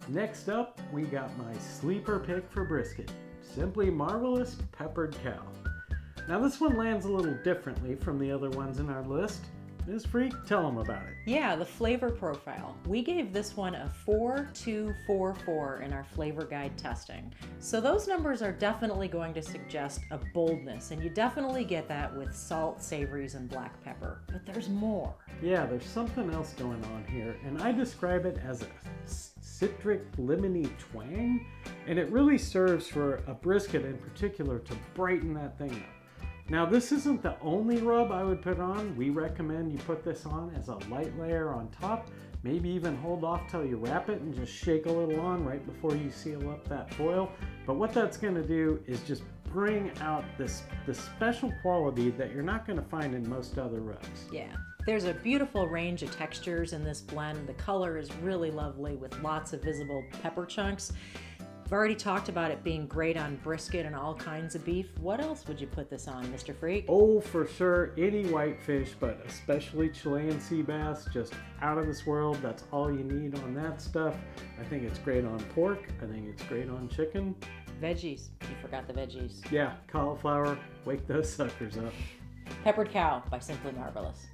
Next up, we got my sleeper pick for brisket, Simply Marvelous Peppered Cow. Now this one lands a little differently from the other ones in our list. Ms. Freak, tell them about it. Yeah, the flavor profile. We gave this one a 4-2-4-4 in our flavor guide testing. So those numbers are definitely going to suggest a boldness, and you definitely get that with salt, savories, and black pepper. But there's more. Yeah, there's something else going on here, and I describe it as a citric lemony twang, and it really serves for a brisket in particular to brighten that thing up. Now this isn't the only rub I would put on. We recommend you put this on as a light layer on top. Maybe even hold off till you wrap it and just shake a little on right before you seal up that foil. But what that's going to do is just bring out the special quality that you're not going to find in most other rubs. Yeah, there's a beautiful range of textures in this blend. The color is really lovely with lots of visible pepper chunks. I've already talked about it being great on brisket and all kinds of beef. What else would you put this on, Mr. Freak? Oh, for sure, any whitefish, but especially Chilean sea bass, just out of this world. That's all you need on that stuff. I think it's great on pork. I think it's great on chicken. Veggies. You forgot the veggies. Yeah, cauliflower, wake those suckers up. Peppered Cow by Simply Marvelous.